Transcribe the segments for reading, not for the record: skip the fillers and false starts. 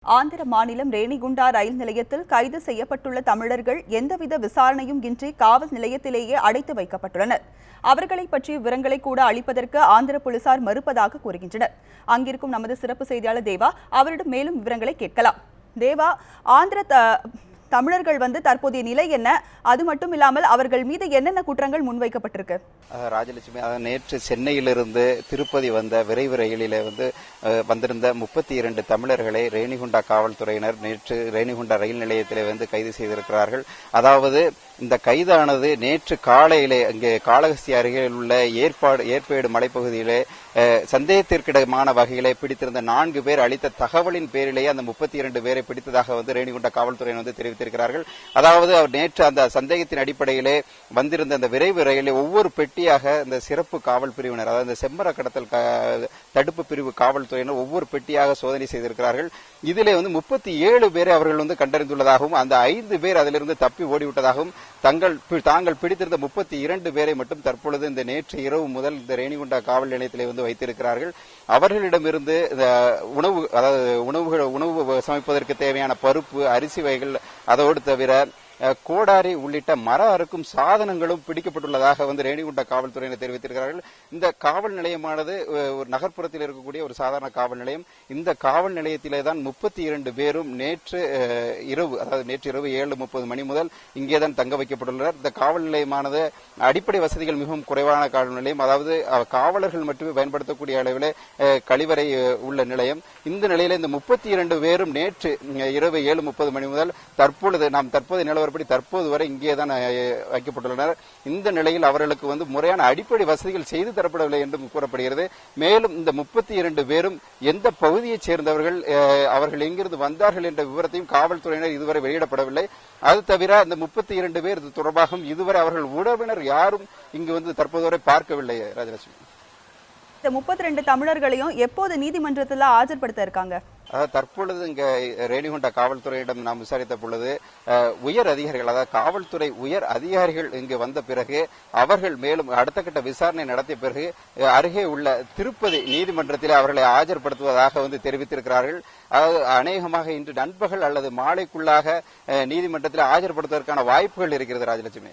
ஆந்திர மாநிலம் ரேணிகுண்டா ரயில் நிலையத்தில் கைது செய்யப்பட்டுள்ள தமிழர்கள் எந்தவித விசாரணையும் இன்றி காவல் நிலையத்திலேயே அடைத்து வைக்கப்பட்டுள்ளனர். அவர்களை பற்றிய விவரங்களை கூட அளிப்பதற்கு ஆந்திர போலீசார் மறுப்பதாக கூறுகின்றனர். அங்கிருக்கும் நமது சிறப்பு செய்தியாளர் தேவா, அவரிடம் மேலும் விவரங்களை கேட்கலாம். தேவா, ஆந்திர தமிழர்கள் தற்போதைய நிலை என்ன? அது மட்டும் இல்லாமல் அவர்கள் மீது என்னென்ன குற்றங்கள் முன்வைக்கப்பட்டிருக்கு? ராஜலட்சுமி, நேற்று சென்னையிலிருந்து திருப்பதி வந்த விரைவு ரயிலில் வந்திருந்த 32 தமிழர்களை ரேணிகுண்டா காவல்துறையினர் நேற்று ரேணிகுண்டா ரயில் நிலையத்திலே கைது செய்திருக்கிறார்கள். அதாவது இந்த கைதானது நேற்று காலையிலே அங்கே காளஹஸ்தி அருகில் உள்ள ஏற்பேடு மலைப்பகுதியிலே சந்தேகத்திற்கிடமான வகையிலே பிடித்திருந்த 4 பேர் அளித்த தகவலின் பேரிலேயே அந்த 32 பேரை பிடித்ததாக ரேணிகுண்டா காவல்துறையினர் தெரிவித்திருக்கிறார்கள். அதாவது அவர் நேற்று அந்த சந்தேகத்தின் அடிப்படையிலே வந்திருந்த அந்த விரைவு ரயிலை ஒவ்வொரு பெட்டியாக இந்த சிறப்பு காவல் பிரிவினர், அதாவது இந்த செம்மர கடத்தல் தடுப்பு பிரிவு காவல்துறையினர் ஒவ்வொரு பெட்டியாக சோதனை செய்திருக்கிறார்கள். இதிலே 37 பேரை அவர்கள் கண்டறிந்துள்ளதாகவும் அந்த 5 பேர் அதிலிருந்து தப்பி ஓடிவிட்டதாகவும் தாங்கள் பிடித்திருந்த 32 பேரை மட்டும் தற்பொழுது இந்த நேற்று இரவு முதல் இந்த ரேணிகுண்டா காவல் நிலையத்திலே வைத்திருக்கிறார்கள். அவர்களிடமிருந்து உணவு சமைப்பதற்கு தேவையான பருப்பு, அரிசி வகைகள், அதோடு தவிர கோடாரி உள்ளிட்ட மர அறுக்கும் சாதனங்களும் பிடிக்கப்பட்டுள்ளதாக ரேணிகுண்டா காவல்துறையினர் தெரிவித்திருக்கிறார்கள். இந்த காவல் நிலையமானது ஒரு நகர்ப்புறத்தில் இருக்கக்கூடிய ஒரு சாதாரண காவல் நிலையம். இந்த காவல் நிலையத்திலே தான் 32 பேரும் நேற்று இரவு 7:30 மணி முதல் இங்கேதான் தங்க வைக்கப்பட்டுள்ளனர். இந்த காவல் நிலையமானது அடிப்படை வசதிகள் மிகவும் குறைவான காவல் நிலையம். அதாவது காவலர்கள் மட்டுமே பயன்படுத்தக்கூடிய அளவில் கழிவறை உள்ள நிலையம். இந்த நிலையில இந்த 32 பேரும் நேற்று இரவு 7:30 மணி முதல் தற்போது நிலவரப்படி தற்போது வரை இங்கேதான் வைக்கப்பட்டுள்ளனர். இந்த நிலையில் அவர்களுக்கு முறையான அடிப்படை வசதிகள் செய்து தரப்படவில்லை என்றும் கூறப்படுகிறது. மேலும் இந்த 32 பேரும் எந்த பகுதியைச் சேர்ந்தவர்கள், அவர்கள் எங்கிருந்து வந்தார்கள் என்ற விவரத்தையும் காவல்துறையினர் இதுவரை வெளியிடப்படவில்லை. அது தவிர அந்த 32 பேர் தொடர்பாக இதுவரை அவர்கள் உறவினர் யாரும் இங்கு தற்போது வரை பார்க்கவில்லை. ராஜலட்சுமி, இந்த 32 தமிழர்களையும் எப்போது நீதிமன்றத்தில் ஆஜர்படுத்த இருக்காங்க? தற்பொழுது இங்க ரேணிகுண்டா காவல்துறையிடம் நாம் விசாரித்த பொழுது உயர் அதிகாரிகள், அதாவது காவல்துறை உயர் அதிகாரிகள் இங்கு வந்த பிறகு அவர்கள் மேலும் அடுத்த கட்ட விசாரணை நடத்திய பிறகு அருகே உள்ள திருப்பதி நீதிமன்றத்தில் அவர்களை ஆஜர்படுத்துவதாக தெரிவித்திருக்கிறார்கள். அதாவது அநேகமாக இன்று நண்பகல் அல்லது மாலைக்குள்ளாக நீதிமன்றத்தில் ஆஜர்படுத்துவதற்கான வாய்ப்புகள் இருக்கிறது. ராஜலட்சுமி,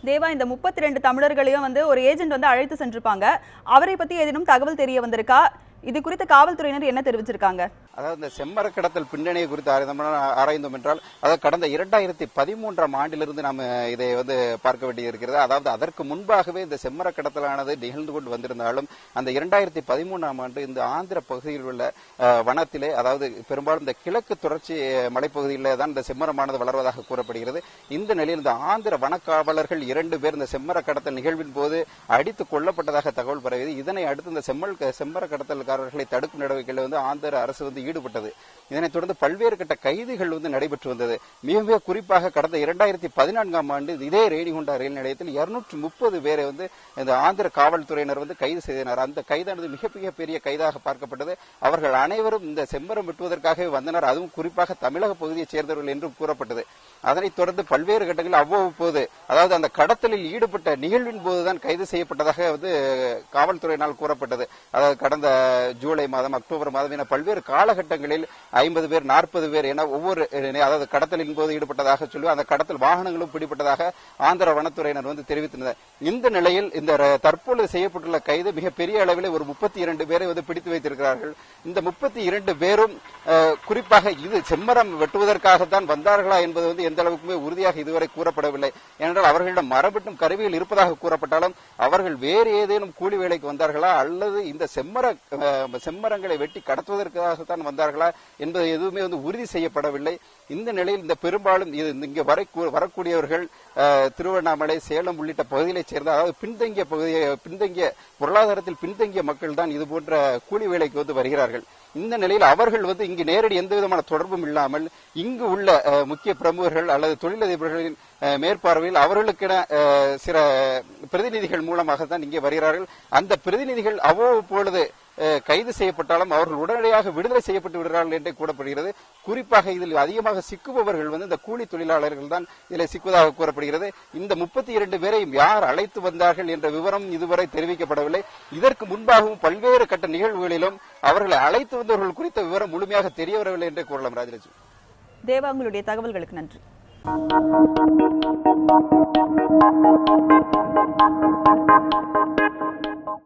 தேவா, இந்த 32 தமிழர்களையும் ஒரு ஏஜென்ட் அழைத்து சென்றிருப்பாங்க. அவரை பத்தி ஏதேனும் தகவல் தெரிய வந்திருக்கா? இது குறித்து காவல்துறையினர் என்ன தெரிவிச்சிருக்காங்க? அதாவது இந்த செம்மர கடத்தல் பின்னணியை குறித்து ஆராய்ந்தோம் என்றால், அதாவது கடந்த 2013ஆம் ஆண்டிலிருந்து நாம் இதை பார்க்க வேண்டியிருக்கிறது. அதாவது அதற்கு முன்பாகவே இந்த செம்மர கடத்தலானது நிகழ்ந்து கொண்டு வந்திருந்தாலும் அந்த 2013ஆம் ஆண்டு இந்த ஆந்திர பகுதியில் உள்ள வனத்திலே, அதாவது பெரும்பாலும் இந்த கிழக்கு தொடர்ச்சி மலைப்பகுதியிலே தான் இந்த செம்மரமானது வளர்வதாக கூறப்படுகிறது. இந்த நிலையில் இந்த ஆந்திர வனக்காவலர்கள் 2 பேர் இந்த செம்மர கடத்தல் நிகழ்வின் போது அடித்து கொல்லப்பட்டதாக தகவல் பரவியது. இதனை அடுத்து இந்த செம்மர கடத்தல்காரர்களை தடுக்கும் நடவடிக்கையில் ஆந்திர அரசு ஈடுபட்டது. இதனைத் தொடர்ந்து பல்வேறு கட்ட கைதுகள் நடைபெற்று வந்தது. மிக குறிப்பாக கடந்த 2014ஆம் ஆண்டு இதே ரேணிகுண்டா ரயில் நிலையத்தில் 230 பேரை இந்த ஆந்திர காவல்துறையினர் கைது செய்தனர். அந்த கைதானது மிக பெரிய கைதாக பார்க்கப்பட்டது. அவர்கள் அனைவரும் இந்த செம்மரம் வெட்டுவதற்காகவே வந்தனர். அதுவும் குறிப்பாக தமிழக பகுதியைச் சேர்ந்தவர்கள் என்றும் கூறப்பட்டது. அதனைத் தொடர்ந்து பல்வேறு கட்டங்களில் அவ்வப்போது, அதாவது அந்த கடத்தலில் ஈடுபட்ட நிகழ்வின் போதுதான் கைது செய்யப்பட்டதாக காவல்துறையினால் கூறப்பட்டது. அதாவது கடந்த ஜூலை மாதம், அக்டோபர் மாதம் என பல்வேறு காலகட்டங்களில் 50 பேர் 40 பேர் என ஒவ்வொரு, அதாவது கடத்தலின் போது ஈடுபட்டதாக சொல்லி அந்த கடத்தல் வாகனங்களும் பிடிப்பட்டதாக ஆந்திர வனத்துறையினர் தெரிவித்தனர். இந்த நிலையில் இந்த தற்பொழுது செய்யப்பட்டுள்ள கைது மிக பெரிய அளவில் ஒரு 32 பேரை பிடித்து வைத்திருக்கிறார்கள். இந்த 32 பேரும் குறிப்பாக இது செம்மரம் வெட்டுவதற்காகத்தான் வந்தார்களா என்பது எந்த அளவுக்குமே உறுதியாக இதுவரை கூறப்படவில்லை. ஏனென்றால் அவர்களிடம் மரபெட்டும் கருவிகள் இருப்பதாக கூறப்பட்டாலும் அவர்கள் வேறு ஏதேனும் கூலி வேலைக்கு வந்தார்களா அல்லது இந்த செம்மரங்களை வெட்டி கடத்துவதற்காகத்தான் வந்தார்களா என்பது எதுவுமே உறுதி செய்யப்படவில்லை. இந்த நிலையில் இந்த பெரும்பாலும் இங்கு வரக்கூடியவர்கள் திருவண்ணாமலை, சேலம் உள்ளிட்ட பகுதிகளைச் சேர்ந்த, அதாவது பின்தங்கிய பொருளாதாரத்தில் பின்தங்கிய மக்கள் தான் இதுபோன்ற கூலி வேலைக்கு வருகிறார்கள். இந்த நிலையில் அவர்கள் இங்கு நேரடி எந்த விதமான தொடர்பும் இல்லாமல் இங்கு உள்ள முக்கிய பிரமுகர்கள் அல்லது தொழிலதிபர்களின் மேற்பார்வையில் அவர்களுக்கென சில பிரதிநிதிகள் மூலமாக தான் இங்கே வருகிறார்கள். அந்த பிரதிநிதிகள் அவ்வப்பொழுது கைது செய்யப்பட்டாலும் அவர்கள் உடனடியாக விடுதலை செய்யப்பட்டு விடுகிறார்கள் என்றே கூறப்படுகிறது. குறிப்பாக இதில் அதிகமாக சிக்குபவர்கள் இந்த கூலி தொழிலாளர்கள் தான் இதில் சிக்குவதாக கூறப்படுகிறது. இந்த 32 பேரையும் யார் அழைத்து வந்தார்கள் என்ற விவரம் இதுவரை தெரிவிக்கப்படவில்லை. இதற்கு முன்பாகவும் பல்வேறு கட்ட நிகழ்வுகளிலும் அவர்களை அழைத்து வந்தவர்கள் குறித்த விவரம் முழுமையாக தெரிய வரவில்லை என்றே கூறலாம். ராஜலட்சுமி, தேவா, உங்களுடைய தகவல்களுக்கு நன்றி.